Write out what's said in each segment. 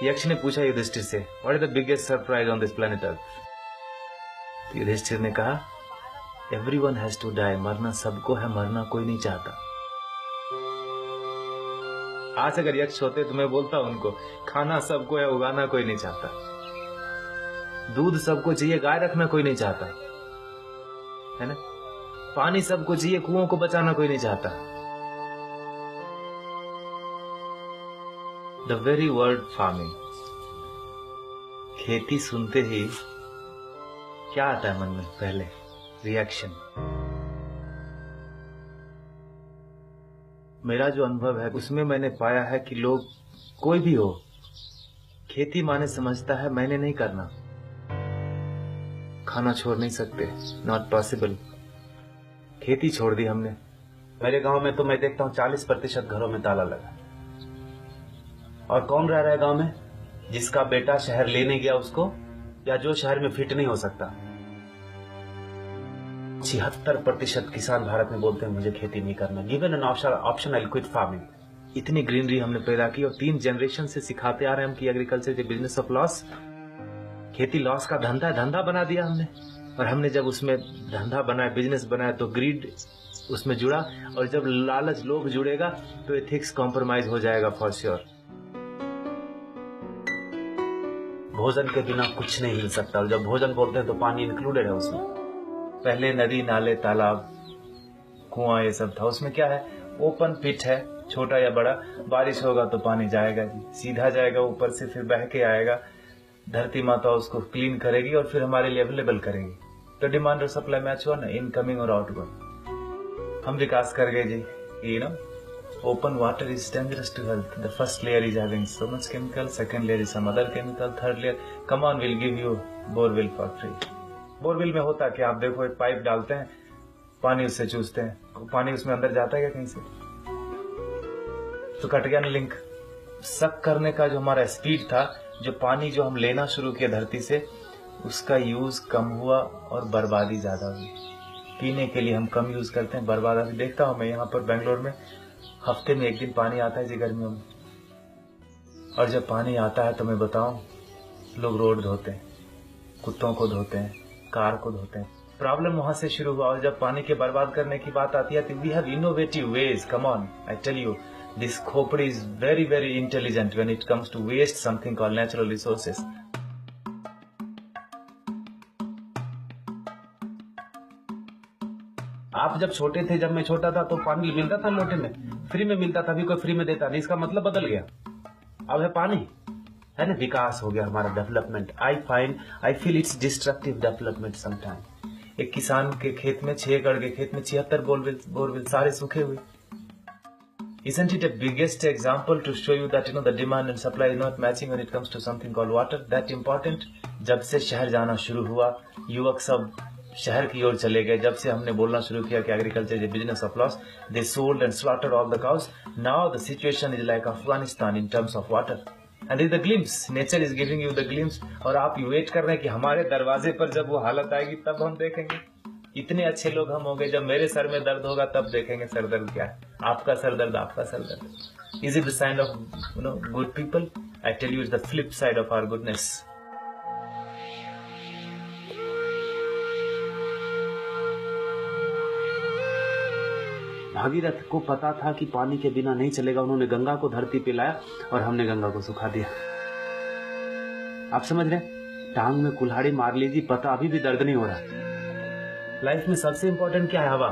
यक्ष ने पूछा युधिष्ठिर से, what is the biggest surprise on this planet earth? Yudhishthira ने कहा, एवरीवन हैज टू डाई, मरना सबको है, मरना कोई नहीं चाहता। आज अगर यक्ष होते तो मैं बोलता उनको, खाना सबको है, उगाना कोई नहीं चाहता। दूध सबको चाहिए, गाय रखना कोई नहीं चाहता, है ना। पानी सबको चाहिए, कुओं को बचाना कोई नहीं चाहता। द वेरी वर्ड फार्मिंग, खेती सुनते ही क्या आता है मन में? पहले रिएक्शन। मेरा जो अनुभव है उसमें मैंने पाया है कि लोग, कोई भी हो, खेती माने समझता है मैंने नहीं करना, खाना छोड़ नहीं सकते, नॉट पॉसिबल। खेती छोड़ दी हमने। मेरे गांव में तो मैं देखता हूं 40% घरों में ताला लगा। और कौन रह रहा है गांव में? जिसका बेटा शहर लेने गया उसको, या जो शहर में फिट नहीं हो सकता। 76% किसान भारत में बोलते हैं मुझे खेती नहीं करना। Given an option I will quit farming. इतनी ग्रीनरी हमने पैदा की और 3 जनरेशन से सिखाते आ रहे हैं हम कि agriculture is business of loss. खेती लॉस का धंधा धंधा बना दिया हमने। और हमने जब उसमें धंधा बनाया, बिजनेस बनाया, तो ग्रीड उसमें जुड़ा। और जब लालच, लोभ जुड़ेगा तो एथिक्स कॉम्प्रोमाइज हो जाएगा फॉर श्योर। भोजन के बिना कुछ नहीं मिल सकता। और जब भोजन बोलते हैं तो पानी इंक्लूडेड है उसमें। पहले नदी, नाले, तालाब, कुआं, ये सब था। उसमें क्या है? ओपन पिट है, छोटा या बड़ा। बारिश होगा तो पानी जाएगा जी, सीधा जाएगा ऊपर से, फिर बह के आएगा। धरती माता उसको क्लीन करेगी और फिर हमारे लिए अवेलेबल करेगी। तो डिमांड और सप्लाई मैच हुआ ना, इनकमिंग और आउटगोइंग। हम विकास कर गए जी। You know, open water is dangerous to health. The first layer is having so much chemical, second layer is some other chemical, third layer, come on, we'll give you borewell for free. Borewell में होता क्या? आप देखो, एक pipe डालते हैं, पानी उससे चूसते हैं, पानी उसमें अंदर जाता है क्या कहीं से? तो कट गया ना लिंक। सक करने का जो हमारा स्पीड था, जो पानी जो हम लेना शुरू किया धरती से, उसका यूज कम हुआ और बर्बादी ज्यादा हुई। पीने के लिए हम कम यूज करते हैं, बर्बादी देखता हूं मैं। यहाँ पर बेंगलोर में हफ्ते में 1 दिन पानी आता है जी, गर्मियों में। और जब पानी आता है तो मैं बताऊं, लोग रोड धोते हैं, कुत्तों को धोते हैं, कार को धोते हैं। प्रॉब्लम वहां से शुरू हुआ। और जब पानी के बर्बाद करने की बात आती है तो we have innovative ways. Come on, I tell you, this खोपड़ी is very very intelligent when it comes to waste something called natural resources. आप जब छोटे थे, जब मैं छोटा था, तो पानी मिलता था लोटे में, फ्री में मिलता था। अभी कोई फ्री में देता नहीं, इसका मतलब बदल गया। अब है पानी, है ना। विकास हो गया हमारा, development. I feel it's destructive development sometime. एक किसान के खेत में, 6 एकड़ के खेत में 76 बोरवेल सारे सूखे हुए। Isn't it a biggest example to show you that the demand and supply is not matching when it comes to something called water? That important. जब से शहर जाना शुरू हुआ, युवक सब शहर की ओर चले गए। जब से हमने बोलना शुरू किया कि agriculture is business of loss, they sold and slaughtered all the cows. Now the situation is like Afghanistan in terms of water. And is the glimpse, nature is giving you the glimpse. और आप wait कर रहे हैं कि हमारे दरवाजे पर जब वो हालत आएगी तब हम देखेंगे। इतने अच्छे लोग हम हो गए, जब मेरे सर में दर्द होगा तब देखेंगे सर दर्द क्या है। आपका सर दर्द, आपका सर दर्द। Is it the sign of good people? I tell you, it's the flip side of our goodness. Bhagirath को पता था कि पानी के बिना नहीं चलेगा। उन्होंने गंगा को धरती पे लाया और हमने गंगा को सुखा दिया। आप समझ रहे? टांग में कुल्हाड़ी मार लीजिए, पता अभी भी दर्द नहीं हो रहा। लाइफ में सबसे इंपॉर्टेंट क्या है? हवा।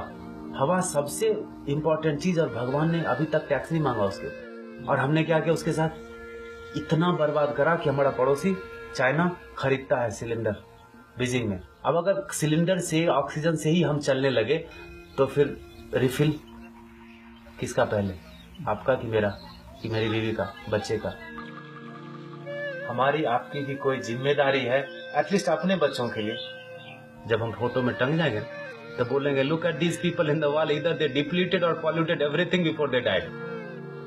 हवा सबसे इंपॉर्टेंट चीज, और भगवान ने अभी तक टैक्स नहीं मांगा उसके। और हमने क्या किया उसके साथ? इतना बर्बाद करा कि हमारा पड़ोसी चाइना खरीदता है सिलेंडर बीजिंग में। अब अगर सिलेंडर से, ऑक्सीजन से ही हम चलने लगे तो फिर रिफिल किसका पहले? आपका कि मेरा, कि मेरी बीवी का, बच्चे का? हमारी आपकी भी कोई जिम्मेदारी है, एटलीस्ट अपने बच्चों के लिए। जब हम फोटो में टंग जाएंगे तो बोलेंगे, look at these people in the world, either they depleted और polluted everything before they died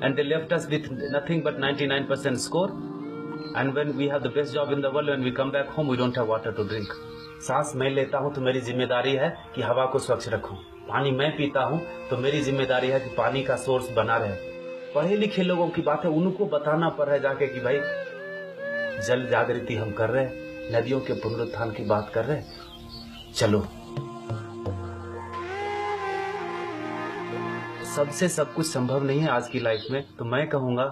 and they left us with nothing but 99% score. And when we have the best job in the world, when we come back home we don't have water to drink. सांस मैं लेता हूं तो मेरी जिम्मेदारी है कि हवा को स्वच्छ रखूं। पानी मैं पीता हूं तो मेरी जिम्मेदारी है कि पानी का सोर्स बना रहे। पढ़े लिखे लोगों की बात है, उनको बताना पड़ रहा है जाके कि भाई जल जागृति हम कर रहे हैं, नदियों के पुनरुत्थान की बात कर रहे हैं। चलो, सबसे सब कुछ संभव नहीं है आज की लाइफ में, तो मैं कहूंगा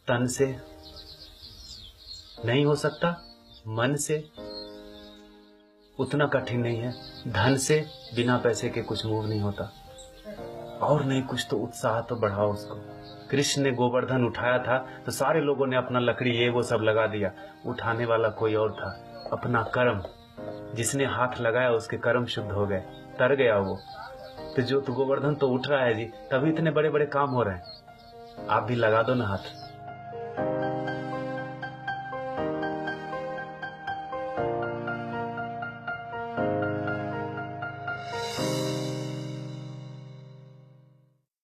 तन से नहीं हो सकता, मन से उतना कठिन नहीं है, धन से बिना पैसे के कुछ मूव नहीं होता, और नहीं कुछ तो उत्साह तो बढ़ाओ उसको। कृष्ण ने गोवर्धन उठाया था तो सारे लोगों ने अपना लकड़ी ये वो सब लगा दिया, उठाने वाला कोई और था, अपना कर्म। जिसने हाथ लगाया उसके कर्म शुद्ध हो गए, तर गया वो। तो गोवर्धन तो उठ रहा है जी, तभी इतने बड़े बड़े काम हो रहे हैं। आप भी लगा दो ना हाथ।